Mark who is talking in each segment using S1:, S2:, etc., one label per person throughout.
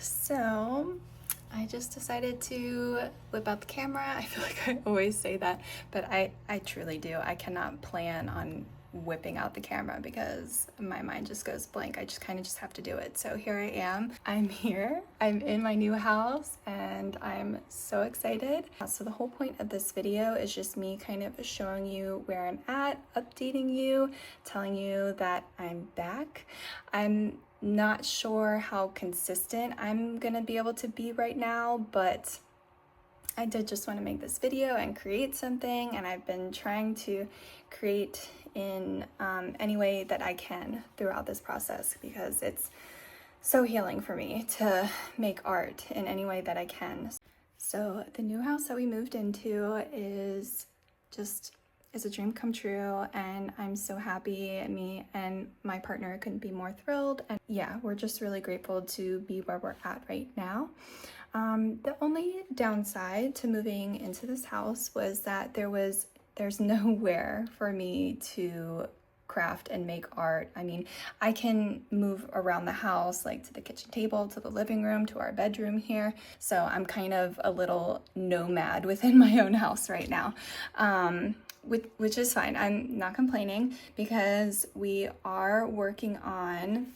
S1: So I just decided to whip out the camera. I feel like I always say that, but I truly do. I cannot plan on whipping out the camera because my mind just goes blank. I just kind of just have to do it. So here I am. I'm here. I'm in my new house and I'm so excited. So the whole point of this video is just me kind of showing you where I'm at, updating you, telling you that I'm back. I'm not sure how consistent I'm gonna be able to be right now, but I did just want to make this video and create something, and I've been trying to create in any way that I can throughout this process because it's so healing for me to make art in any way that I can. So the new house that we moved into is a dream come true, and I'm so happy. Me and my partner couldn't be more thrilled, and yeah, we're just really grateful to be where we're at right now. The only downside to moving into this house was that there's nowhere for me to craft and make art. I mean, I can move around the house, like to the kitchen table, to the living room, to our bedroom here. So I'm kind of a little nomad within my own house right now, which is fine. I'm not complaining because we are working on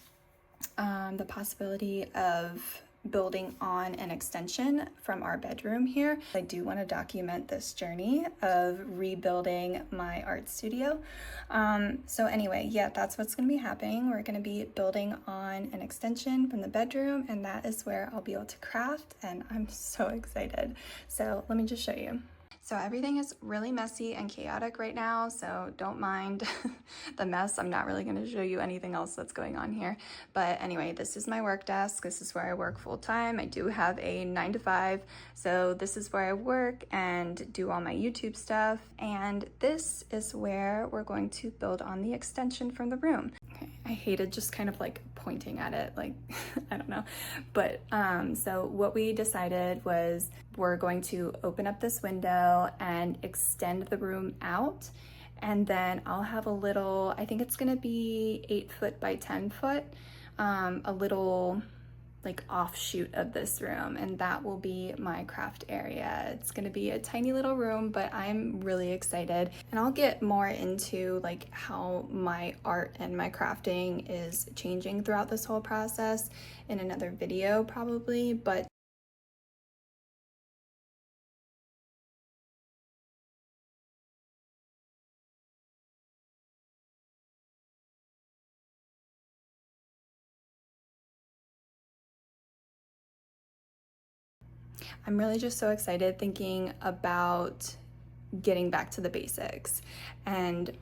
S1: the possibility of building on an extension from our bedroom here. I do want to document this journey of rebuilding my art studio. So anyway, yeah, that's what's going to be happening. We're going to be building on an extension from the bedroom, and that is where I'll be able to craft, and I'm so excited. So let me just show you. So everything is really messy and chaotic right now, so don't mind the mess. I'm not really going to show you anything else that's going on here. But anyway, this is my work desk. This is where I work full time. I do have a 9 to 5, so this is where I work and do all my YouTube stuff. And this is where we're going to build on the extension from the room. Okay, I hated just kind of like pointing at it, like, I don't know. But so what we decided was we're going to open up this window and extend the room out. And then I'll have a little, I think it's gonna be 8 foot by 10 foot, a little like offshoot of this room, and that will be my craft area. It's gonna be a tiny little room, but I'm really excited, and I'll get more into like how my art and my crafting is changing throughout this whole process in another video probably. But I'm really just so excited thinking about getting back to the basics. And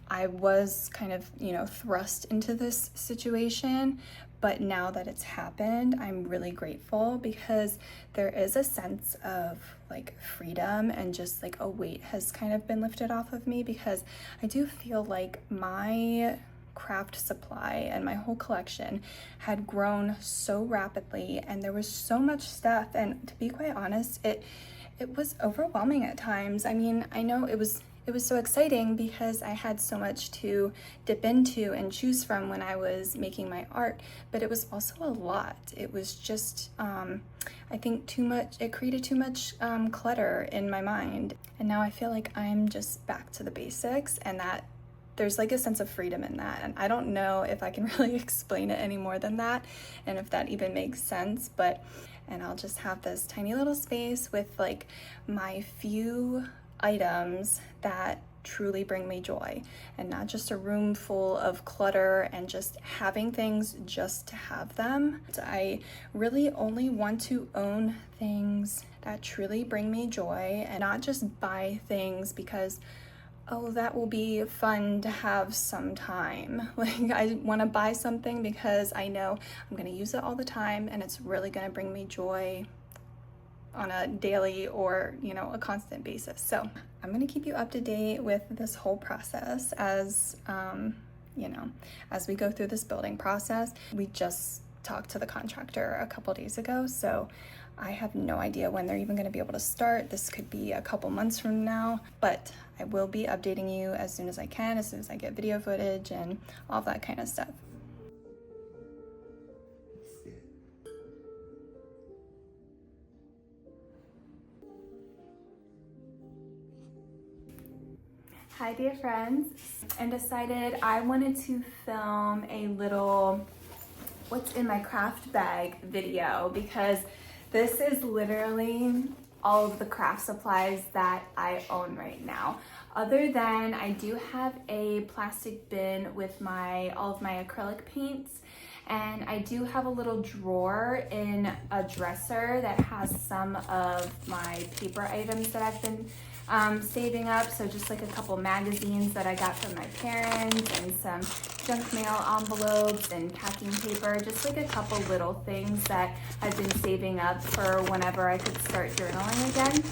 S1: I was kind of, thrust into this situation, but now that it's happened, I'm really grateful because there is a sense of like freedom, and just like a weight has kind of been lifted off of me, because I do feel like my craft supply and my whole collection had grown so rapidly, and there was so much stuff, and to be quite honest, it was overwhelming at times. I mean, I know it was so exciting because I had so much to dip into and choose from when I was making my art, but it was also a lot. It was just, I think too much, it created too much clutter in my mind. And now I feel like I'm just back to the basics, and that there's like a sense of freedom in that. And I don't know if I can really explain it any more than that, and if that even makes sense, and I'll just have this tiny little space with like my few items that truly bring me joy, and not just a room full of clutter and just having things just to have them. I really only want to own things that truly bring me joy, and not just buy things because, oh, that will be fun to have sometime. Like, I want to buy something because I know I'm going to use it all the time, and it's really going to bring me joy on a daily or, a constant basis. So I'm going to keep you up to date with this whole process as, as we go through this building process. We just talked to the contractor a couple days ago, so I have no idea when they're even going to be able to start. This could be a couple months from now, but I will be updating you as soon as I can, as soon as I get video footage and all that kind of stuff. Hi dear friends, and decided I wanted to film a little what's in my craft bag video because this is literally all of the craft supplies that I own right now. Other than I do have a plastic bin with all of my acrylic paints, and I do have a little drawer in a dresser that has some of my paper items that I've been saving up. So just like a couple magazines that I got from my parents and some junk mail envelopes and packing paper, just like a couple little things that I've been saving up for whenever I could start journaling again.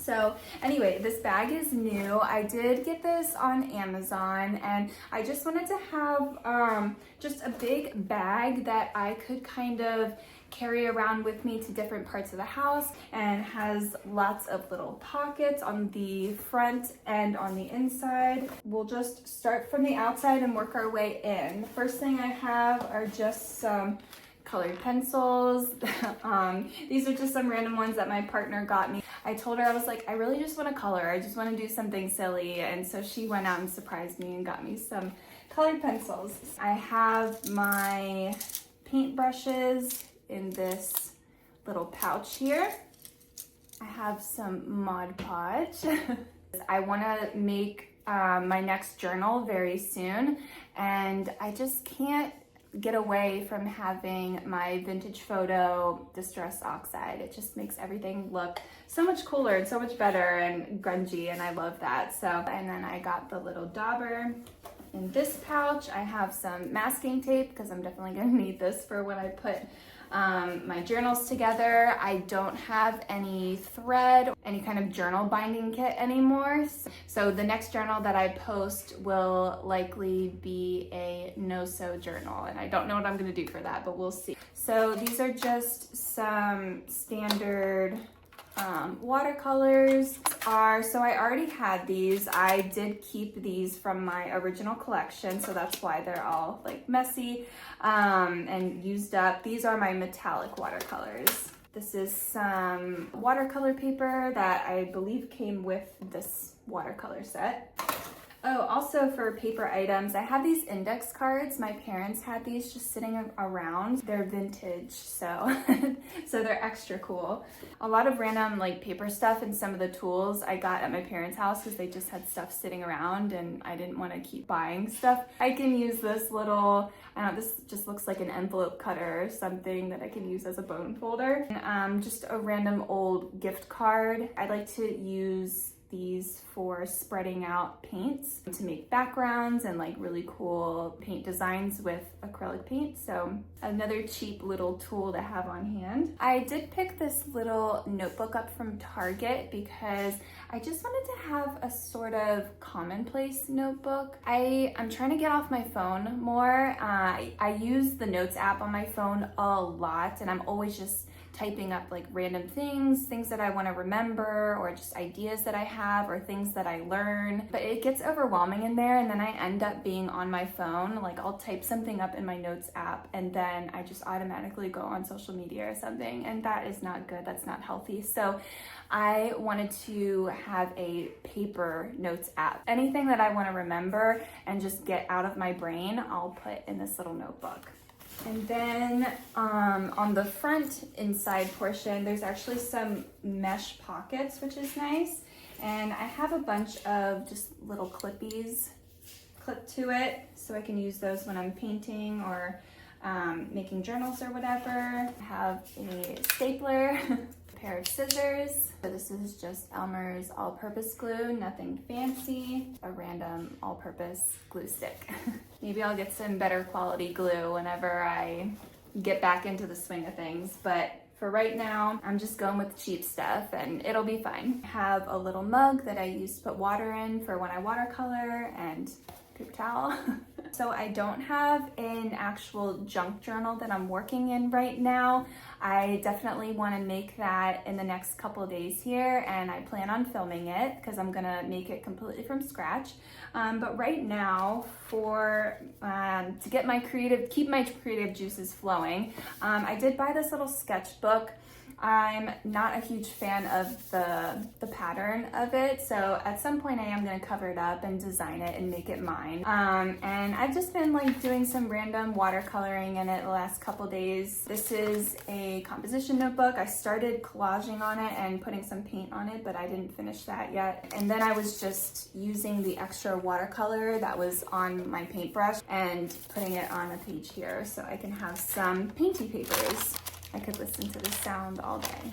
S1: So anyway, this bag is new. I did get this on Amazon, and I just wanted to have just a big bag that I could kind of carry around with me to different parts of the house, and has lots of little pockets on the front and on the inside. We'll just start from the outside and work our way in. The first thing I have are just some colored pencils. These are just some random ones that my partner got me. I told her, I was like, I really just want to color. I just want to do something silly. And so she went out and surprised me and got me some colored pencils. I have my paint brushes in this little pouch here. I have some Mod Podge. I want to make my next journal very soon, and I just can't get away from having my vintage photo distress oxide. It just makes everything look so much cooler and so much better and grungy, and I love that. So, and then I got the little dauber. In this pouch, I have some masking tape because I'm definitely gonna need this for when I put my journals together. I don't have any thread, any kind of journal binding kit anymore. So the next journal that I post will likely be a no-sew journal, and I don't know what I'm gonna do for that, but we'll see. So these are just some standard watercolors. So I already had these. I did keep these from my original collection, so that's why they're all like messy and used up. These are my metallic watercolors. This is some watercolor paper that I believe came with this watercolor set. Oh, also for paper items, I have these index cards. My parents had these just sitting around. They're vintage, so so they're extra cool. A lot of random like paper stuff and some of the tools I got at my parents' house because they just had stuff sitting around and I didn't want to keep buying stuff. I can use this little, I don't know, this just looks like an envelope cutter or something that I can use as a bone folder. And, just a random old gift card. I like to use these for spreading out paints to make backgrounds and like really cool paint designs with acrylic paint. So another cheap little tool to have on hand. I did pick this little notebook up from Target because I just wanted to have a sort of commonplace notebook. I'm trying to get off my phone more. I use the Notes app on my phone a lot, and I'm always just typing up like random things that I want to remember, or just ideas that I have, or things that I learn. But it gets overwhelming in there, and then I end up being on my phone. Like I'll type something up in my Notes app, and then I just automatically go on social media or something, and that is not good. That's not healthy. So I wanted to have a paper Notes app. Anything that I want to remember and just get out of my brain, I'll put in this little notebook. And then on the front inside portion, there's actually some mesh pockets, which is nice. And I have a bunch of just little clippies clipped to it, so I can use those when I'm painting or making journals or whatever. I have a stapler, a pair of scissors. So this is just Elmer's all-purpose glue, nothing fancy, a random all-purpose glue stick. Maybe I'll get some better quality glue whenever I get back into the swing of things, but for right now, I'm just going with cheap stuff and it'll be fine. I have a little mug that I use to put water in for when I watercolor, and paper towel. So I don't have an actual junk journal that I'm working in right now. I definitely want to make that in the next couple of days here, and I plan on filming it because I'm gonna make it completely from scratch. But right now, for to get my keep my creative juices flowing, I did buy this little sketchbook. I'm not a huge fan of the pattern of it, so at some point I am going to cover it up and design it and make it mine. And I've just been like doing some random watercoloring in it the last couple days. This is a composition notebook. I started collaging on it and putting some paint on it, but I didn't finish that yet. And then I was just using the extra watercolor that was on my paintbrush and putting it on a page here so I can have some painty papers. I could listen to the sound all day.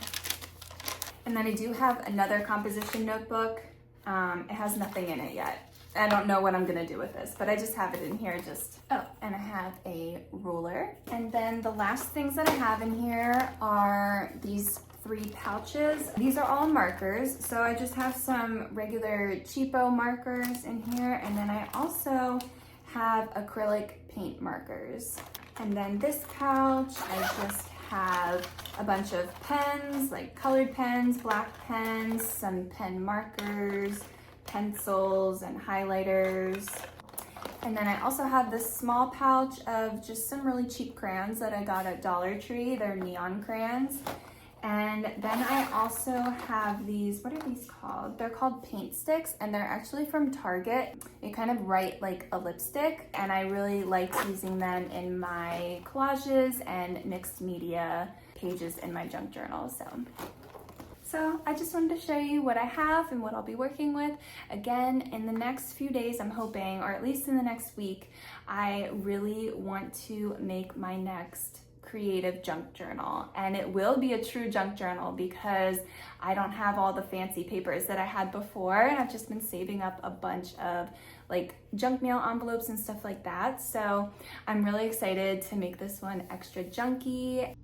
S1: And then I do have another composition notebook. It has nothing in it yet. I don't know what I'm gonna do with this, but I just have it in here and I have a ruler. And then the last things that I have in here are these 3 pouches. These are all markers. So I just have some regular cheapo markers in here. And then I also have acrylic paint markers. And then this pouch, I just have a bunch of pens, like colored pens, black pens, some pen markers, pencils, and highlighters. And then I also have this small pouch of just some really cheap crayons that I got at Dollar Tree. They're neon crayons. And then I also have these, what are these called? They're called paint sticks, and they're actually from Target. They kind of write like a lipstick, and I really like using them in my collages and mixed media pages in my junk journal. So I just wanted to show you what I have and what I'll be working with. Again, in the next few days, I'm hoping, or at least in the next week, I really want to make my next creative junk journal, and it will be a true junk journal because I don't have all the fancy papers that I had before, and I've just been saving up a bunch of like junk mail envelopes and stuff like that. So I'm really excited to make this one extra junky.